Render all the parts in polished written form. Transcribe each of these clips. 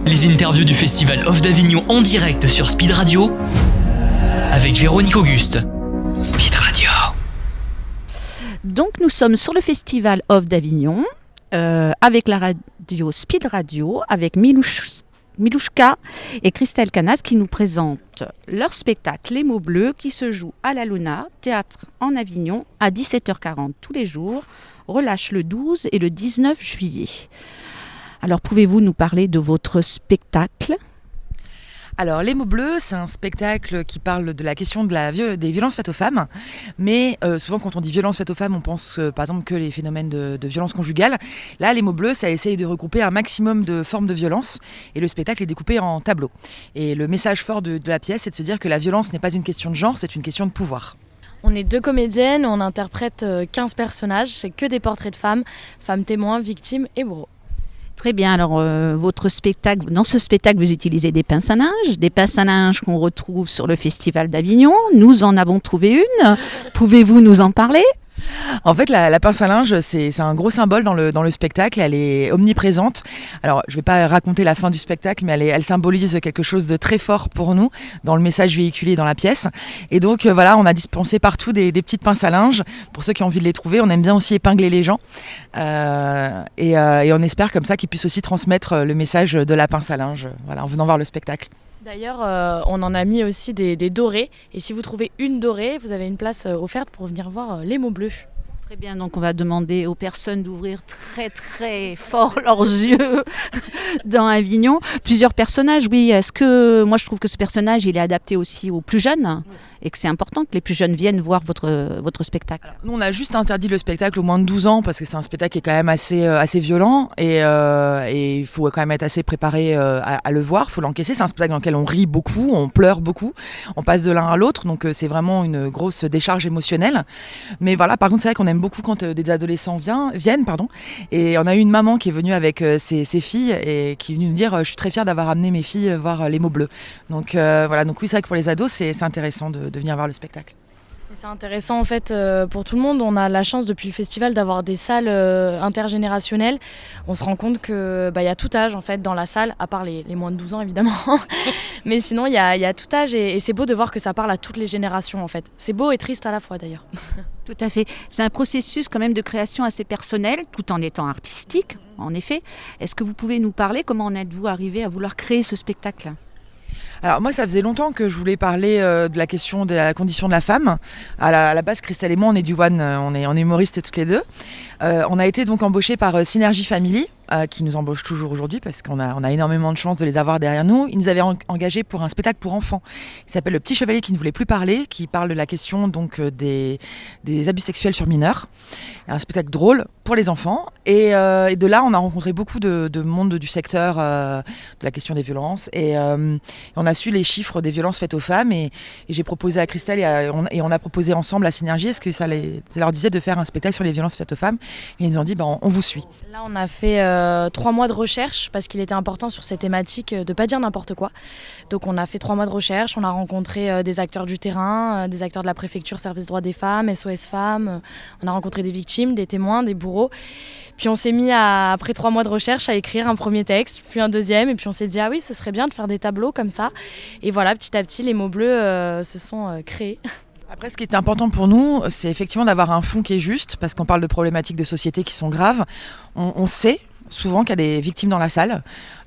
Les interviews du Festival Off d'Avignon en direct sur Speed Radio avec Véronique Auguste. Speed Radio. Donc nous sommes sur le Festival Off d'Avignon avec la radio Speed Radio, avec Milouchka et Christelle Canas qui nous présentent leur spectacle Les mots bleus qui se joue à la Luna, théâtre en Avignon à 17h40 tous les jours, relâche le 12 et le 19 juillet. Alors pouvez-vous nous parler de votre spectacle ? Alors, Les mots bleus, c'est un spectacle qui parle de la question des violences faites aux femmes. Mais souvent, quand on dit violences faites aux femmes, on pense par exemple que les phénomènes de violence conjugale. Là, Les mots bleus, ça essaye de regrouper un maximum de formes de violence. Et le spectacle est découpé en tableaux. Et le message fort de la pièce, c'est de se dire que la violence n'est pas une question de genre, c'est une question de pouvoir. On est 2 comédiennes, on interprète 15 personnages. C'est que des portraits de femmes témoins, victimes et bourreaux. Très bien, alors votre spectacle, dans ce spectacle vous utilisez des pinces à linge qu'on retrouve sur le Festival d'Avignon. Nous en avons trouvé une, pouvez-vous nous en parler ? En fait, la pince à linge, c'est un gros symbole dans le spectacle. Elle est omniprésente. Alors, je ne vais pas raconter la fin du spectacle, mais elle symbolise quelque chose de très fort pour nous dans le message véhiculé dans la pièce. Et donc, voilà, on a dispensé partout des petites pinces à linge. Pour ceux qui ont envie de les trouver, on aime bien aussi épingler les gens. Et on espère comme ça qu'ils puissent aussi transmettre le message de la pince à linge, voilà, en venant voir le spectacle. D'ailleurs, on en a mis aussi des dorés. Et si vous trouvez une dorée, vous avez une place offerte pour venir voir Les mots bleus. Très bien, donc on va demander aux personnes d'ouvrir très très fort leurs yeux dans Avignon. Plusieurs personnages, oui. Est-ce que moi je trouve que ce personnage il est adapté aussi aux plus jeunes et que c'est important que les plus jeunes viennent voir votre spectacle. Alors, nous on a juste interdit le spectacle aux moins de 12 ans parce que c'est un spectacle qui est quand même assez violent et il faut quand même être assez préparé à le voir, il faut l'encaisser. C'est un spectacle dans lequel on rit beaucoup, on pleure beaucoup, on passe de l'un à l'autre, donc c'est vraiment une grosse décharge émotionnelle. Mais voilà, par contre c'est vrai qu'on aime beaucoup quand des adolescents viennent. Et on a eu une maman qui est venue avec ses filles et qui est venue nous dire je suis très fière d'avoir amené mes filles voir Les mots bleus. Donc voilà, donc oui c'est vrai que pour les ados c'est intéressant de venir voir le spectacle. C'est intéressant en fait pour tout le monde. On a la chance depuis le festival d'avoir des salles intergénérationnelles. On se rend compte que y a tout âge en fait dans la salle, à part les moins de 12 ans évidemment. Mais sinon il y a tout âge et c'est beau de voir que ça parle à toutes les générations en fait. C'est beau et triste à la fois d'ailleurs. Tout à fait. C'est un processus quand même de création assez personnel, tout en étant artistique, en effet. Est-ce que vous pouvez nous parler comment en êtes-vous arrivé à vouloir créer ce spectacle ? Alors moi ça faisait longtemps que je voulais parler de la question de la condition de la femme. À la base Christelle et moi on est du One, on est humoristes toutes les deux. On a été donc embauchés par Synergie Family qui nous embauche toujours aujourd'hui parce qu'on a énormément de chance de les avoir derrière nous. Ils nous avaient engagés pour un spectacle pour enfants qui s'appelle Le Petit Chevalier qui ne voulait plus parler, qui parle de la question donc des abus sexuels sur mineurs. Un spectacle drôle pour les enfants et de là on a rencontré beaucoup de monde du secteur de la question des violences et on a su les chiffres des violences faites aux femmes et j'ai proposé à Christelle et on a proposé ensemble à Synergie est-ce que ça leur disait de faire un spectacle sur les violences faites aux femmes et ils nous ont dit on vous suit. Là on a fait 3 mois de recherche parce qu'il était important sur ces thématiques de ne pas dire n'importe quoi. Donc on a fait 3 mois de recherche, on a rencontré des acteurs du terrain, des acteurs de la préfecture service droits des femmes, SOS Femmes, on a rencontré des victimes, des témoins, des bourreaux. Puis on s'est mis après 3 mois de recherche à écrire un premier texte, puis un deuxième et puis on s'est dit ah oui ce serait bien de faire des tableaux comme ça. Et voilà petit à petit les mots bleus se sont créés. Après, ce qui était important pour nous, c'est effectivement d'avoir un fond qui est juste, parce qu'on parle de problématiques de société qui sont graves. On sait souvent qu'il y a des victimes dans la salle,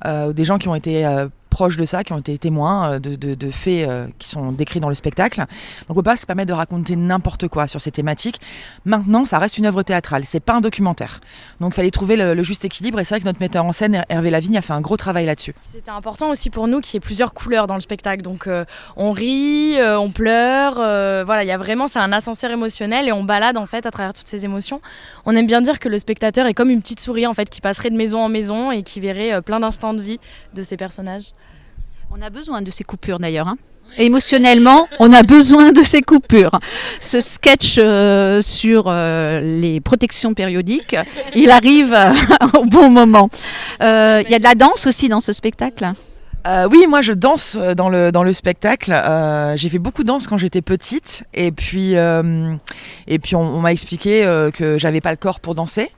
des gens qui ont été proches de ça, qui ont été témoins de faits qui sont décrits dans le spectacle. Donc on ne peut pas se permettre de raconter n'importe quoi sur ces thématiques. Maintenant, ça reste une œuvre théâtrale, c'est pas un documentaire. Donc il fallait trouver le juste équilibre et c'est vrai que notre metteur en scène, Hervé Lavigne, a fait un gros travail là-dessus. C'était important aussi pour nous qu'il y ait plusieurs couleurs dans le spectacle. Donc on rit, on pleure, voilà, il y a vraiment, c'est un ascenseur émotionnel et on balade en fait à travers toutes ces émotions. On aime bien dire que le spectateur est comme une petite souris en fait qui passerait de maison en maison et qui verrait plein d'instants de vie de ces personnages. On a besoin de ces coupures d'ailleurs. Émotionnellement, on a besoin de ces coupures. Ce sketch sur les protections périodiques, il arrive au bon moment. Il y a de la danse aussi dans ce spectacle. Oui, moi je danse dans le spectacle. J'ai fait beaucoup de danse quand j'étais petite et puis on m'a expliqué que j'avais pas le corps pour danser.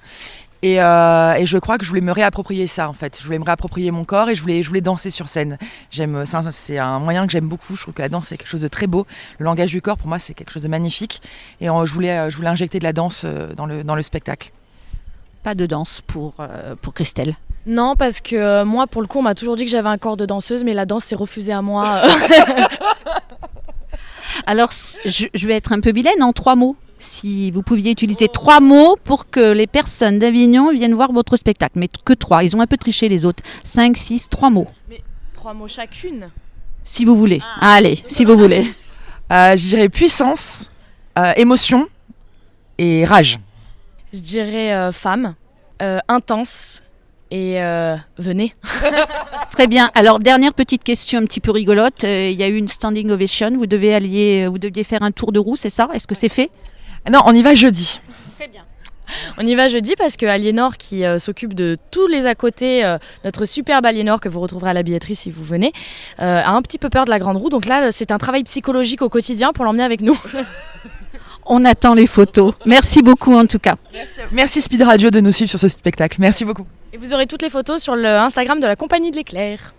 Et je crois que je voulais me réapproprier ça en fait. Je voulais me réapproprier mon corps et je voulais danser sur scène. C'est un moyen que j'aime beaucoup. Je trouve que la danse c'est quelque chose de très beau. Le langage du corps pour moi c'est quelque chose de magnifique. Et je voulais injecter de la danse dans le spectacle. Pas de danse pour Christelle. Non, parce que moi, pour le coup, on m'a toujours dit que j'avais un corps de danseuse, mais la danse s'est refusée à moi. Alors, je vais être un peu vilaine en 3 mots. Si vous pouviez utiliser 3 mots pour que les personnes d'Avignon viennent voir votre spectacle. Mais que 3. Ils ont un peu triché les autres. 5, 6, 3 mots. Mais 3 mots chacune. Si vous voulez. Allez, si vous voulez. Je dirais puissance, émotion et rage. Je dirais femme, intense et venez. Très bien. Alors, dernière petite question un petit peu rigolote. Il y a eu une standing ovation. Vous deviez faire un tour de roue, c'est ça? Est-ce que c'est fait? Non, on y va jeudi. Très bien. On y va jeudi parce que Aliénor, qui s'occupe de tous les à côté, notre superbe Aliénor que vous retrouverez à la billetterie si vous venez, a un petit peu peur de la grande roue. Donc là, c'est un travail psychologique au quotidien pour l'emmener avec nous. On attend les photos. Merci beaucoup en tout cas. Merci Speed Radio de nous suivre sur ce spectacle. Merci beaucoup. Et vous aurez toutes les photos sur le Instagram de la Compagnie de l'Éclair.